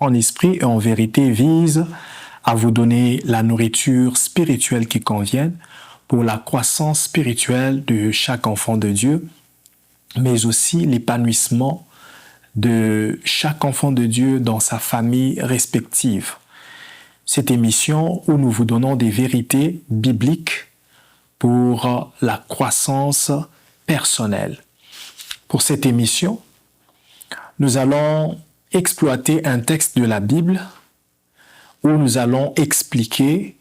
en esprit et en vérité vise à vous donner la nourriture spirituelle qui convienne pour la croissance spirituelle de chaque enfant de Dieu, mais aussi l'épanouissement de chaque enfant de Dieu dans sa famille respective. Cette émission où nous vous donnons des vérités bibliques pour la croissance personnelle. Pour cette émission, nous allons exploiter un texte de la Bible où nous allons expliquer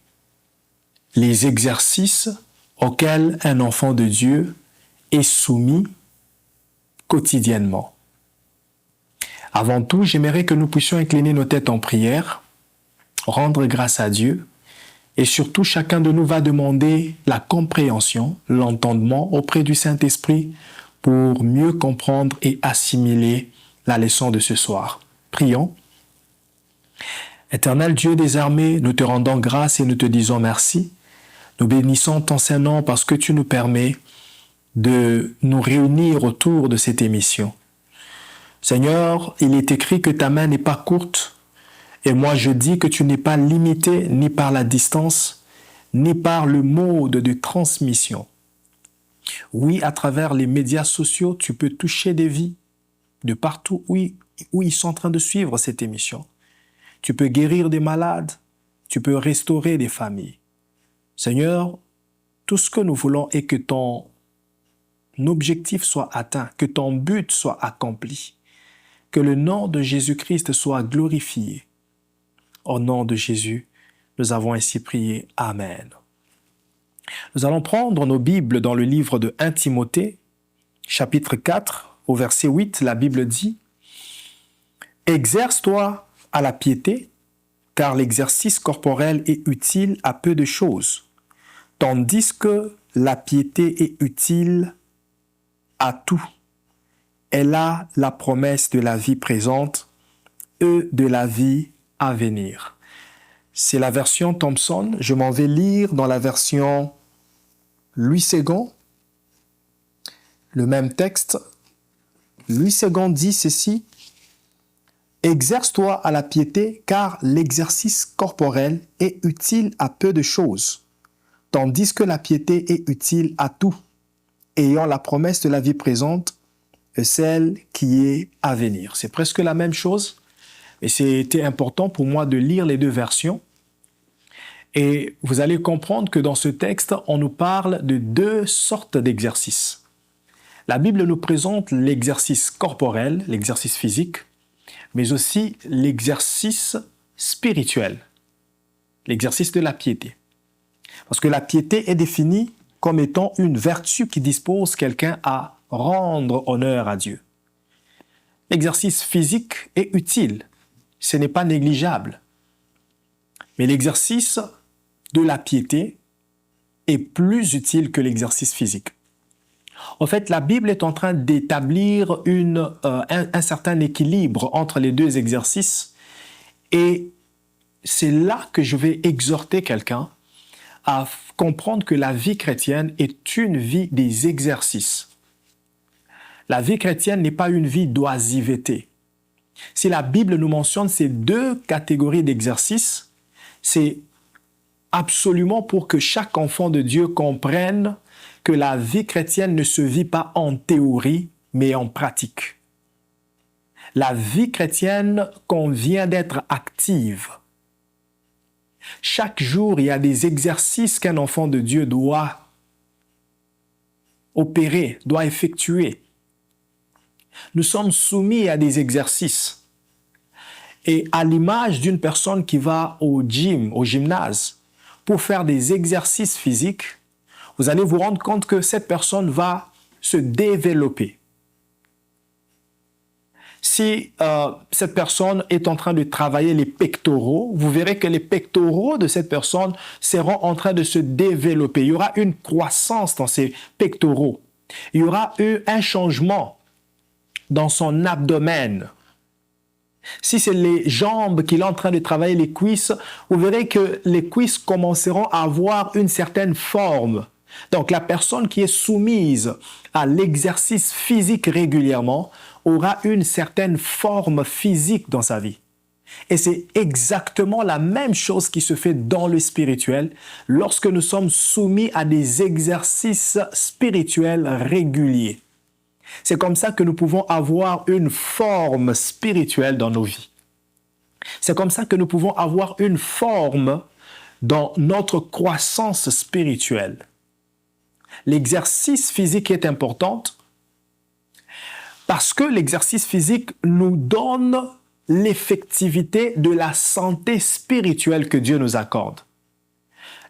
les exercices auxquels un enfant de Dieu est soumis quotidiennement. Avant tout, j'aimerais que nous puissions incliner nos têtes en prière, rendre grâce à Dieu, et surtout chacun de nous va demander la compréhension, l'entendement auprès du Saint-Esprit pour mieux comprendre et assimiler la leçon de ce soir. Prions. Éternel Dieu des armées, nous te rendons grâce et nous te disons merci. Nous bénissons ton Saint-Nom parce que tu nous permets de nous réunir autour de cette émission. Seigneur, il est écrit que ta main n'est pas courte et moi je dis que tu n'es pas limité ni par la distance, ni par le mode de transmission. Oui, à travers les médias sociaux, tu peux toucher des vies de partout où ils sont en train de suivre cette émission. Tu peux guérir des malades, tu peux restaurer des familles. Seigneur, tout ce que nous voulons est que ton objectif soit atteint, que ton but soit accompli, que le nom de Jésus-Christ soit glorifié. Au nom de Jésus, nous avons ainsi prié. Amen. Nous allons prendre nos Bibles dans le livre de 1 Timothée, chapitre 4, au verset 8, la Bible dit « Exerce-toi à la piété, car l'exercice corporel est utile à peu de choses, tandis que la piété est utile à tout. Elle a la promesse de la vie présente et de la vie à venir. » C'est la version Thompson. Je m'en vais lire dans la version Louis II. Le même texte. Louis II dit ceci. « Exerce-toi à la piété, car l'exercice corporel est utile à peu de choses, tandis que la piété est utile à tout, ayant la promesse de la vie présente et celle qui est à venir. » C'est presque la même chose, mais c'était important pour moi de lire les deux versions. Et vous allez comprendre que dans ce texte, on nous parle de deux sortes d'exercices. La Bible nous présente l'exercice corporel, l'exercice physique, mais aussi l'exercice spirituel, l'exercice de la piété. Parce que la piété est définie comme étant une vertu qui dispose quelqu'un à rendre honneur à Dieu. L'exercice physique est utile, ce n'est pas négligeable. Mais l'exercice de la piété est plus utile que l'exercice physique. En fait, la Bible est en train d'établir un certain équilibre entre les deux exercices et c'est là que je vais exhorter quelqu'un à comprendre que la vie chrétienne est une vie des exercices. La vie chrétienne n'est pas une vie d'oisiveté. Si la Bible nous mentionne ces deux catégories d'exercices, c'est absolument pour que chaque enfant de Dieu comprenne que la vie chrétienne ne se vit pas en théorie, mais en pratique. La vie chrétienne convient d'être active. Chaque jour, il y a des exercices qu'un enfant de Dieu doit opérer, doit effectuer. Nous sommes soumis à des exercices. Et à l'image d'une personne qui va au gym, au gymnase, pour faire des exercices physiques, vous allez vous rendre compte que cette personne va se développer. Si cette personne est en train de travailler les pectoraux, vous verrez que les pectoraux de cette personne seront en train de se développer. Il y aura une croissance dans ces pectoraux. Il y aura eu un changement dans son abdomen. Si c'est les jambes qu'il est en train de travailler, les cuisses, vous verrez que les cuisses commenceront à avoir une certaine forme. Donc, la personne qui est soumise à l'exercice physique régulièrement aura une certaine forme physique dans sa vie. Et c'est exactement la même chose qui se fait dans le spirituel lorsque nous sommes soumis à des exercices spirituels réguliers. C'est comme ça que nous pouvons avoir une forme spirituelle dans nos vies. C'est comme ça que nous pouvons avoir une forme dans notre croissance spirituelle. L'exercice physique est important parce que l'exercice physique nous donne l'effectivité de la santé spirituelle que Dieu nous accorde.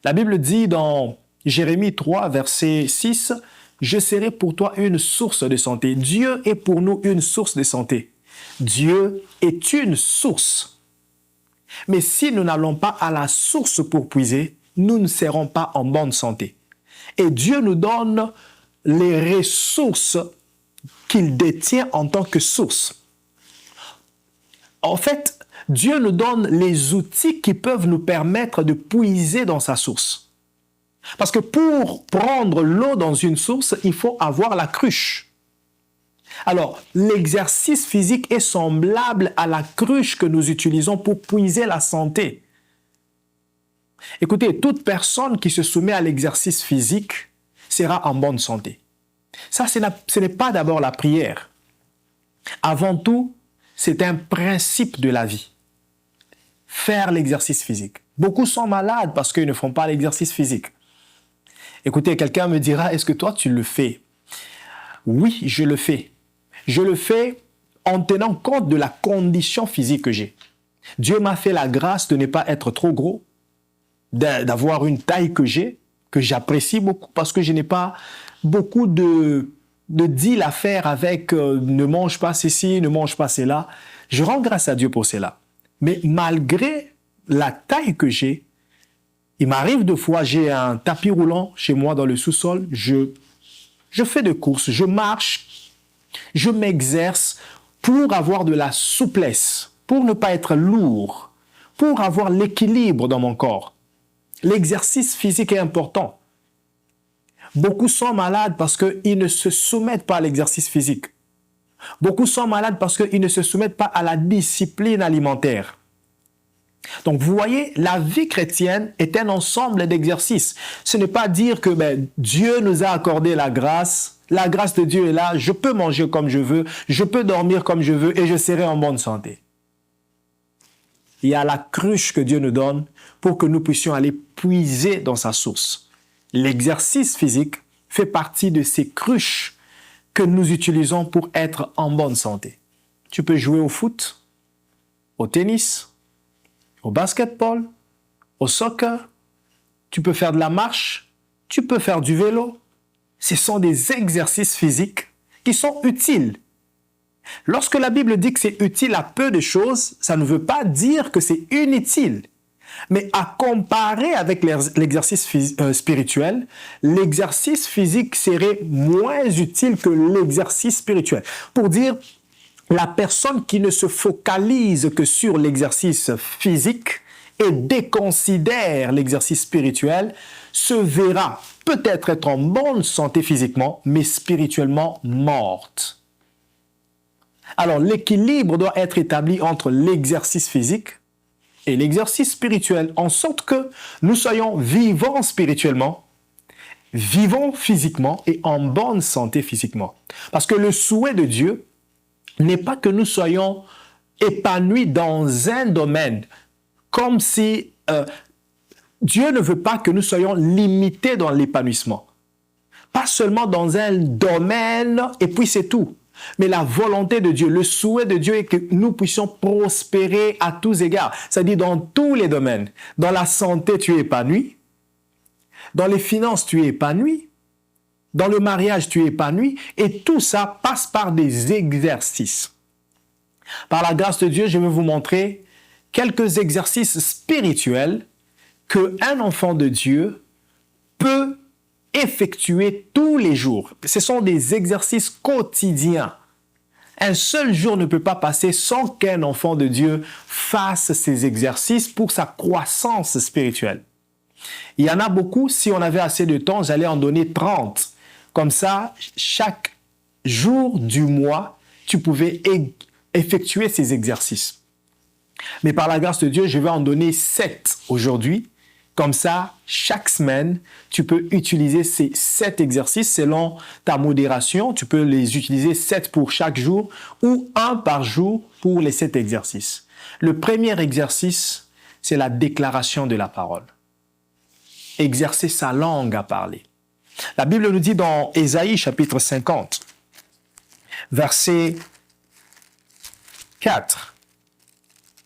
La Bible dit dans Jérémie 3, verset 6, « Je serai pour toi une source de santé. » Dieu est pour nous une source de santé. Dieu est une source. Mais si nous n'allons pas à la source pour puiser, nous ne serons pas en bonne santé. Et Dieu nous donne les ressources qu'il détient en tant que source. En fait, Dieu nous donne les outils qui peuvent nous permettre de puiser dans sa source. Parce que pour prendre l'eau dans une source, il faut avoir la cruche. Alors, l'exercice physique est semblable à la cruche que nous utilisons pour puiser la santé. Écoutez, toute personne qui se soumet à l'exercice physique sera en bonne santé. Ça, ce n'est pas d'abord la prière. Avant tout, c'est un principe de la vie. Faire l'exercice physique. Beaucoup sont malades parce qu'ils ne font pas l'exercice physique. Écoutez, quelqu'un me dira, est-ce que toi tu le fais? Oui, je le fais. Je le fais en tenant compte de la condition physique que j'ai. Dieu m'a fait la grâce de ne pas être trop gros, d'avoir une taille que j'ai, que j'apprécie beaucoup parce que je n'ai pas beaucoup de deal à faire avec ne mange pas ceci, ne mange pas cela. Je rends grâce à Dieu pour cela. Mais malgré la taille que j'ai, il m'arrive de fois, j'ai un tapis roulant chez moi dans le sous-sol, je fais des courses, je marche, je m'exerce pour avoir de la souplesse, pour ne pas être lourd, pour avoir l'équilibre dans mon corps. L'exercice physique est important. Beaucoup sont malades parce qu'ils ne se soumettent pas à l'exercice physique. Beaucoup sont malades parce qu'ils ne se soumettent pas à la discipline alimentaire. Donc, vous voyez, la vie chrétienne est un ensemble d'exercices. Ce n'est pas dire que Dieu nous a accordé la grâce de Dieu est là, je peux manger comme je veux, je peux dormir comme je veux et je serai en bonne santé. Il y a la cruche que Dieu nous donne pour que nous puissions aller puiser dans sa source. L'exercice physique fait partie de ces cruches que nous utilisons pour être en bonne santé. Tu peux jouer au foot, au tennis, au basketball, au soccer, tu peux faire de la marche, tu peux faire du vélo. Ce sont des exercices physiques qui sont utiles. Lorsque la Bible dit que c'est utile à peu de choses, ça ne veut pas dire que c'est inutile. Mais à comparer avec l'exercice spirituel, l'exercice physique serait moins utile que l'exercice spirituel. Pour dire, la personne qui ne se focalise que sur l'exercice physique et déconsidère l'exercice spirituel se verra peut-être être en bonne santé physiquement, mais spirituellement morte. Alors, l'équilibre doit être établi entre l'exercice physique et l'exercice spirituel, en sorte que nous soyons vivants spirituellement, vivants physiquement et en bonne santé physiquement. Parce que le souhait de Dieu n'est pas que nous soyons épanouis dans un domaine, comme si Dieu ne veut pas que nous soyons limités dans l'épanouissement. Pas seulement dans un domaine et puis c'est tout. Mais la volonté de Dieu, le souhait de Dieu est que nous puissions prospérer à tous égards. C'est-à-dire dans tous les domaines. Dans la santé, tu es épanoui. Dans les finances, tu es épanoui. Dans le mariage, tu es épanoui. Et tout ça passe par des exercices. Par la grâce de Dieu, je vais vous montrer quelques exercices spirituels qu'un enfant de Dieu peut effectuer tous les jours. Ce sont des exercices quotidiens. Un seul jour ne peut pas passer sans qu'un enfant de Dieu fasse ces exercices pour sa croissance spirituelle. Il y en a beaucoup, si on avait assez de temps, j'allais en donner 30. Comme ça, chaque jour du mois, tu pouvais effectuer ces exercices. Mais par la grâce de Dieu, je vais en donner 7 aujourd'hui. Comme ça, chaque semaine, tu peux utiliser ces 7 exercices selon ta modération. Tu peux les utiliser 7 pour chaque jour ou 1 par jour pour les 7 exercices. Le premier exercice, c'est la déclaration de la parole. Exercer sa langue à parler. La Bible nous dit dans Ésaïe chapitre 50, verset 4.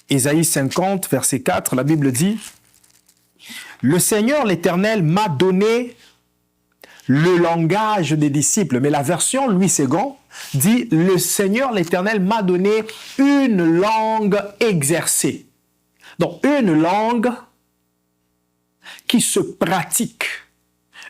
Ésaïe 50, verset 4, la Bible dit « Le Seigneur l'Éternel m'a donné le langage des disciples. » Mais la version Louis II dit « Le Seigneur l'Éternel m'a donné une langue exercée. » Donc, une langue qui se pratique.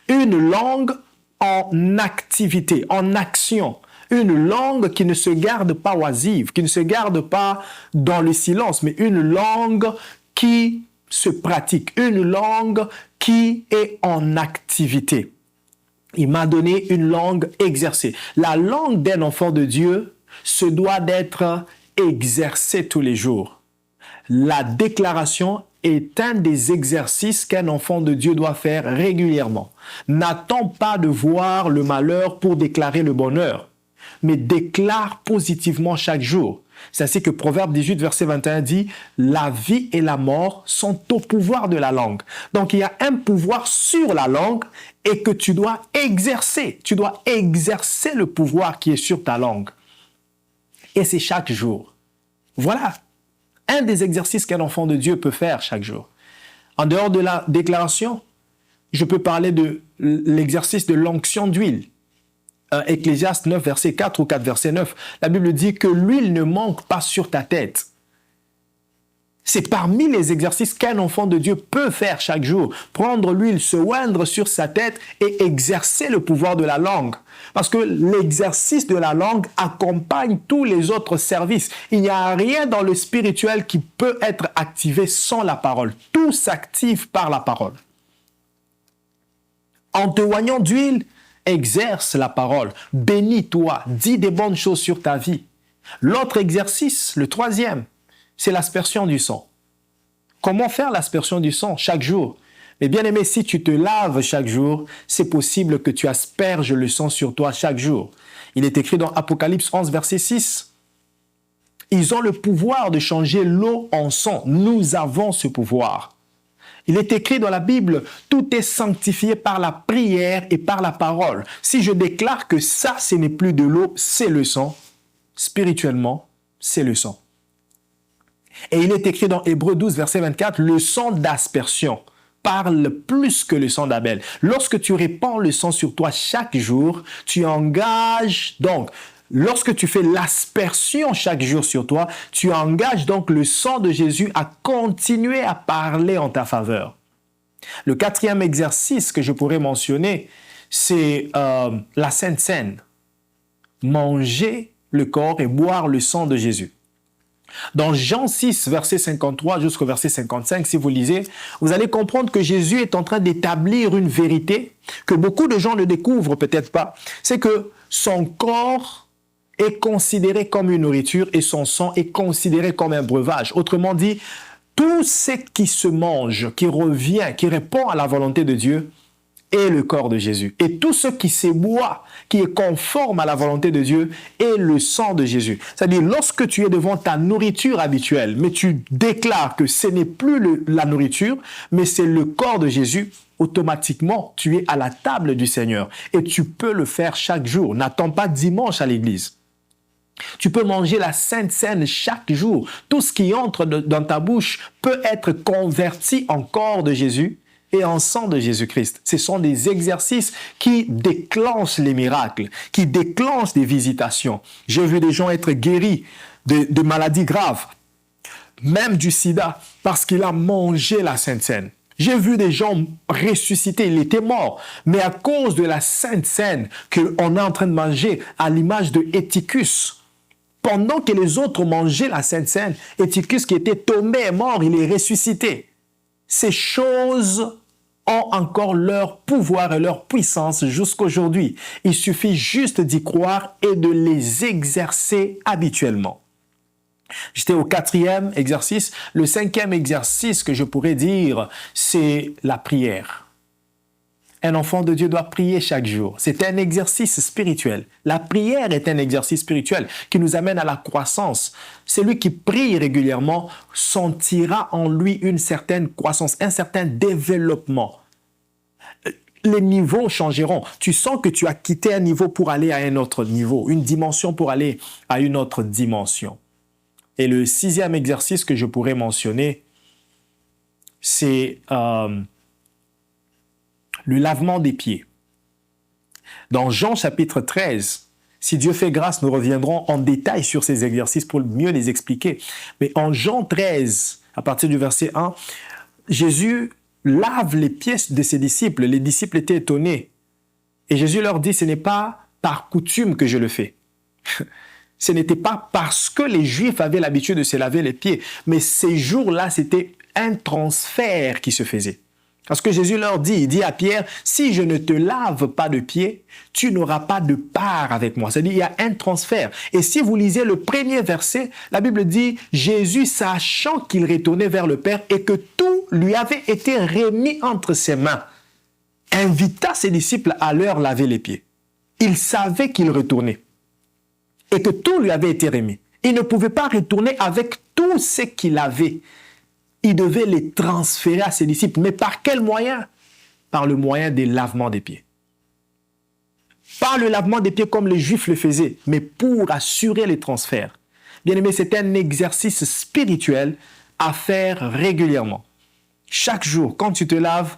Une langue en activité, en action. Une langue qui ne se garde pas oisive, qui ne se garde pas dans le silence, mais une langue qui se pratique, une langue qui est en activité. Il m'a donné une langue exercée. La langue d'un enfant de Dieu se doit d'être exercée tous les jours. La déclaration est un des exercices qu'un enfant de Dieu doit faire régulièrement. N'attends pas de voir le malheur pour déclarer le bonheur, mais déclare positivement chaque jour. C'est ainsi que Proverbe 18, verset 21 dit « La vie et la mort sont au pouvoir de la langue. » Donc, il y a un pouvoir sur la langue et que tu dois exercer. Tu dois exercer le pouvoir qui est sur ta langue. Et c'est chaque jour. Voilà un des exercices qu'un enfant de Dieu peut faire chaque jour. En dehors de la déclaration, je peux parler de l'exercice de l'onction d'huile. Ecclésiaste 9, verset 4 ou 4, verset 9, la Bible dit que l'huile ne manque pas sur ta tête. C'est parmi les exercices qu'un enfant de Dieu peut faire chaque jour. Prendre l'huile, se oindre sur sa tête et exercer le pouvoir de la langue. Parce que l'exercice de la langue accompagne tous les autres services. Il n'y a rien dans le spirituel qui peut être activé sans la parole. Tout s'active par la parole. En te oignant d'huile, exerce la parole. Bénis-toi, dis des bonnes choses sur ta vie. L'autre exercice, le troisième, c'est l'aspersion du sang. Comment faire l'aspersion du sang chaque jour? Mais bien aimé, si tu te laves chaque jour, c'est possible que tu asperges le sang sur toi chaque jour. Il est écrit dans Apocalypse 11, verset 6. Ils ont le pouvoir de changer l'eau en sang. Nous avons ce pouvoir. Il est écrit dans la Bible, tout est sanctifié par la prière et par la parole. Si je déclare que ça, ce n'est plus de l'eau, c'est le sang. Spirituellement, c'est le sang. Et il est écrit dans Hébreux 12, verset 24, le sang d'aspersion parle plus que le sang d'Abel. Lorsque tu répands le sang sur toi chaque jour, tu engages donc, lorsque tu fais l'aspersion chaque jour sur toi, tu engages donc le sang de Jésus à continuer à parler en ta faveur. Le quatrième exercice que je pourrais mentionner, c'est la Sainte Seine. Manger le corps et boire le sang de Jésus. Dans Jean 6, verset 53 jusqu'au verset 55, si vous lisez, vous allez comprendre que Jésus est en train d'établir une vérité que beaucoup de gens ne découvrent peut-être pas. C'est que son corps est considéré comme une nourriture et son sang est considéré comme un breuvage. Autrement dit, tout ce qui se mange, qui revient, qui répond à la volonté de Dieu, est le corps de Jésus. Et tout ce qui se boit, qui est conforme à la volonté de Dieu, est le sang de Jésus. C'est-à-dire, lorsque tu es devant ta nourriture habituelle, mais tu déclares que ce n'est plus la nourriture, mais c'est le corps de Jésus, automatiquement, tu es à la table du Seigneur. Et tu peux le faire chaque jour. N'attends pas dimanche à l'église. Tu peux manger la Sainte Seine chaque jour. Tout ce qui entre dans ta bouche peut être converti en corps de Jésus et en sang de Jésus-Christ. Ce sont des exercices qui déclenchent les miracles, qui déclenchent des visitations. J'ai vu des gens être guéris de maladies graves, même du sida, parce qu'il a mangé la Sainte Seine. J'ai vu des gens ressusciter, il était mort, mais à cause de la Sainte Seine qu'on est en train de manger, à l'image de Éticus. Pendant que les autres mangeaient la Sainte Seine, Éticus qui était tombé et mort, il est ressuscité. Ces choses ont encore leur pouvoir et leur puissance jusqu'aujourd'hui. Il suffit juste d'y croire et de les exercer habituellement. J'étais au 4e exercice. Le 5e exercice que je pourrais dire, c'est la prière. Un enfant de Dieu doit prier chaque jour. C'est un exercice spirituel. La prière est un exercice spirituel qui nous amène à la croissance. Celui qui prie régulièrement sentira en lui une certaine croissance, un certain développement. Les niveaux changeront. Tu sens que tu as quitté un niveau pour aller à un autre niveau, une dimension pour aller à une autre dimension. Et le 6e exercice que je pourrais mentionner, c'est le lavement des pieds. Dans Jean chapitre 13, si Dieu fait grâce, nous reviendrons en détail sur ces exercices pour mieux les expliquer. Mais en Jean 13, à partir du verset 1, Jésus lave les pieds de ses disciples. Les disciples étaient étonnés. Et Jésus leur dit, ce n'est pas par coutume que je le fais. Ce n'était pas parce que les Juifs avaient l'habitude de se laver les pieds, mais ces jours-là, c'était un transfert qui se faisait. Parce que Jésus leur dit, il dit à Pierre, si je ne te lave pas de pied, tu n'auras pas de part avec moi. C'est-à-dire, il y a un transfert. Et si vous lisez le premier verset, la Bible dit, Jésus, sachant qu'il retournait vers le Père et que tout lui avait été remis entre ses mains, invita ses disciples à leur laver les pieds. Il savait qu'il retournait et que tout lui avait été remis. Il ne pouvait pas retourner avec tout ce qu'il avait. Il devait les transférer à ses disciples. Mais par quel moyen? Par le moyen des lavements des pieds. Pas le lavement des pieds comme les Juifs le faisaient, mais pour assurer les transferts. Bien aimé, c'est un exercice spirituel à faire régulièrement. Chaque jour, quand tu te laves,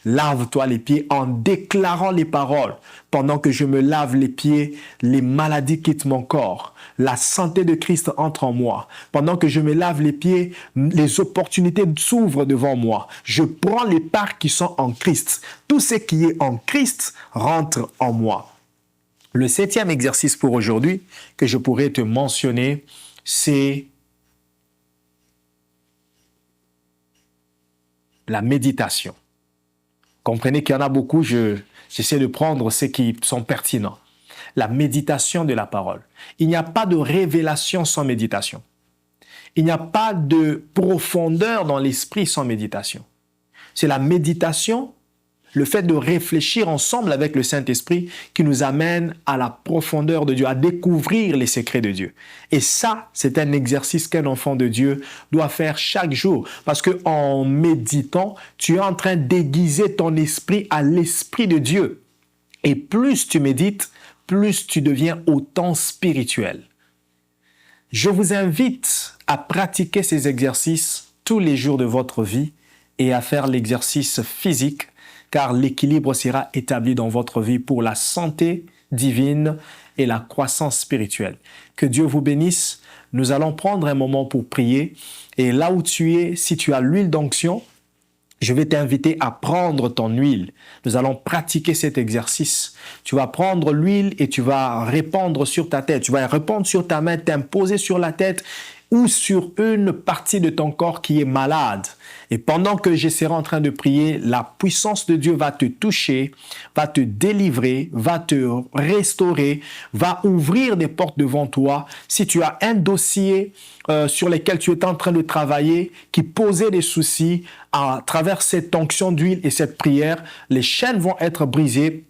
lave-toi les pieds en déclarant les paroles. Pendant que je me lave les pieds, les maladies quittent mon corps. La santé de Christ entre en moi. Pendant que je me lave les pieds, les opportunités s'ouvrent devant moi. Je prends les parts qui sont en Christ. Tout ce qui est en Christ rentre en moi. Le 7e exercice pour aujourd'hui que je pourrais te mentionner, c'est la méditation. Comprenez qu'il y en a beaucoup, j'essaie de prendre ceux qui sont pertinents. La méditation de la parole. Il n'y a pas de révélation sans méditation. Il n'y a pas de profondeur dans l'esprit sans méditation. C'est la méditation, le fait de réfléchir ensemble avec le Saint-Esprit qui nous amène à la profondeur de Dieu, à découvrir les secrets de Dieu. Et ça, c'est un exercice qu'un enfant de Dieu doit faire chaque jour. Parce qu'en méditant, tu es en train d'aiguiser ton esprit à l'Esprit de Dieu. Et plus tu médites, plus tu deviens autant spirituel. Je vous invite à pratiquer ces exercices tous les jours de votre vie et à faire l'exercice physique, car l'équilibre sera établi dans votre vie pour la santé divine et la croissance spirituelle. Que Dieu vous bénisse. Nous allons prendre un moment pour prier. Et là où tu es, si tu as l'huile d'onction, je vais t'inviter à prendre ton huile. Nous allons pratiquer cet exercice. Tu vas prendre l'huile et tu vas répandre sur ta tête. Tu vas répandre sur ta main, t'imposer sur la tête ou sur une partie de ton corps qui est malade. Et pendant que je serai en train de prier, la puissance de Dieu va te toucher, va te délivrer, va te restaurer, va ouvrir des portes devant toi. Si tu as un dossier sur lequel tu es en train de travailler, qui posait des soucis, à travers cette onction d'huile et cette prière, les chaînes vont être brisées.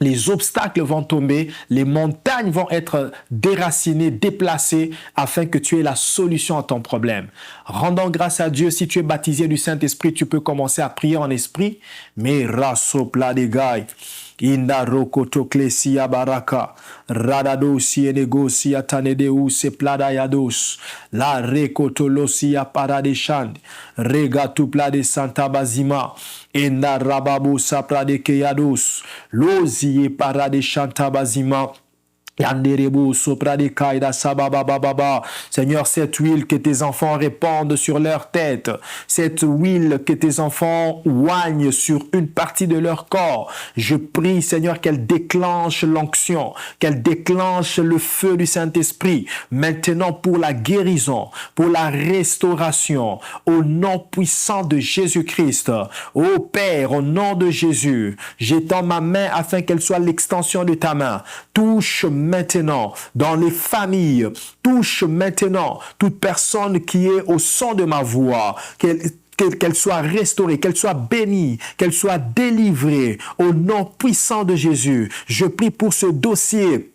Les obstacles vont tomber, les montagnes vont être déracinées, déplacées, afin que tu aies la solution à ton problème. Rendons grâce à Dieu. Si tu es baptisé du Saint-Esprit, tu peux commencer à prier en esprit. Mais rasopla de gai. Inda rokoto klesia baraka radadosi enegosia tanedeus pladayados la rekotolosia paradeshand regatupla de santa bazima inda rababu sapradekeyados lozie paradeshanta bazima. Seigneur, cette huile que tes enfants répandent sur leur tête, cette huile que tes enfants oignent sur une partie de leur corps, je prie, Seigneur, qu'elle déclenche l'onction, qu'elle déclenche le feu du Saint-Esprit, maintenant pour la guérison, pour la restauration, au nom puissant de Jésus-Christ. Ô Père, au nom de Jésus, j'étends ma main afin qu'elle soit l'extension de ta main. Touche maintenant dans les familles. Touche maintenant toute personne qui est au son de ma voix. Qu'elle soit restaurée, qu'elle soit bénie, qu'elle soit délivrée au nom puissant de Jésus. Je prie pour ce dossier.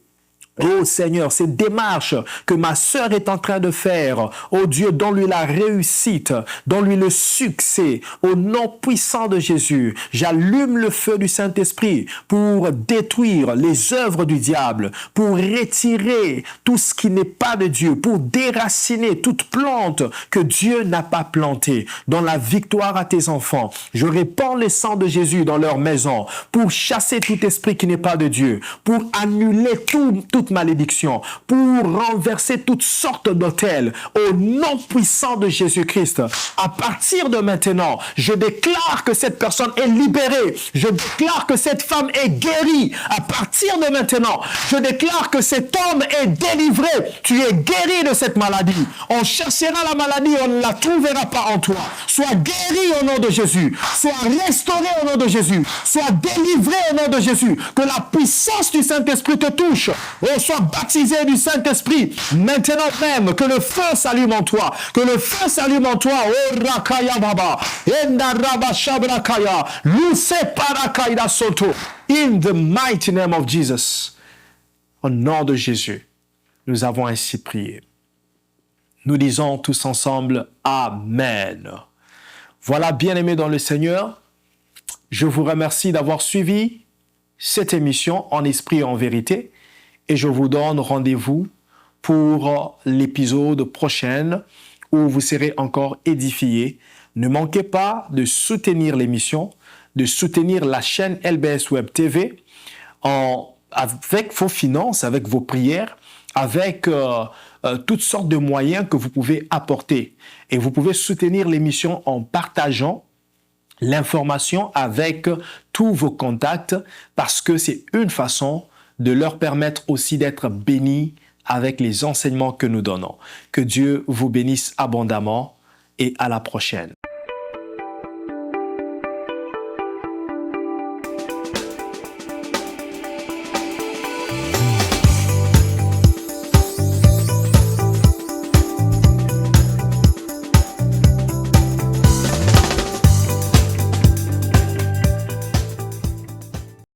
Oh Seigneur, cette démarche que ma sœur est en train de faire, oh Dieu, donne-lui la réussite, donne-lui le succès, au nom puissant de Jésus. J'allume le feu du Saint-Esprit pour détruire les œuvres du diable, pour retirer tout ce qui n'est pas de Dieu, pour déraciner toute plante que Dieu n'a pas plantée. Dans la victoire à tes enfants, je répands le sang de Jésus dans leur maison pour chasser tout esprit qui n'est pas de Dieu, pour annuler toute malédiction, pour renverser toutes sortes d'autels au nom puissant de Jésus-Christ. À partir de maintenant, je déclare que cette personne est libérée. Je déclare que cette femme est guérie. À partir de maintenant, je déclare que cet homme est délivré. Tu es guéri de cette maladie. On cherchera la maladie, on ne la trouvera pas en toi. Sois guéri au nom de Jésus. Sois restauré au nom de Jésus. Sois délivré au nom de Jésus. Que la puissance du Saint-Esprit te touche. Oh, sois baptisé du Saint-Esprit. Maintenant même, que le feu s'allume en toi. Que le feu s'allume en toi. Oh, Rakaya Baba. Enda Rabba Shabrakaya. Luce Parakaida Soto. In the mighty name of Jesus. Au nom de Jésus, nous avons ainsi prié. Nous disons tous ensemble Amen. Voilà, bien-aimés dans le Seigneur, je vous remercie d'avoir suivi cette émission en esprit et en vérité et je vous donne rendez-vous pour l'épisode prochain où vous serez encore édifiés. Ne manquez pas de soutenir l'émission, de soutenir la chaîne LBS Web TV avec vos finances, avec vos prières, avec toutes sortes de moyens que vous pouvez apporter. Et vous pouvez soutenir l'émission en partageant l'information avec tous vos contacts parce que c'est une façon de leur permettre aussi d'être bénis avec les enseignements que nous donnons. Que Dieu vous bénisse abondamment et à la prochaine.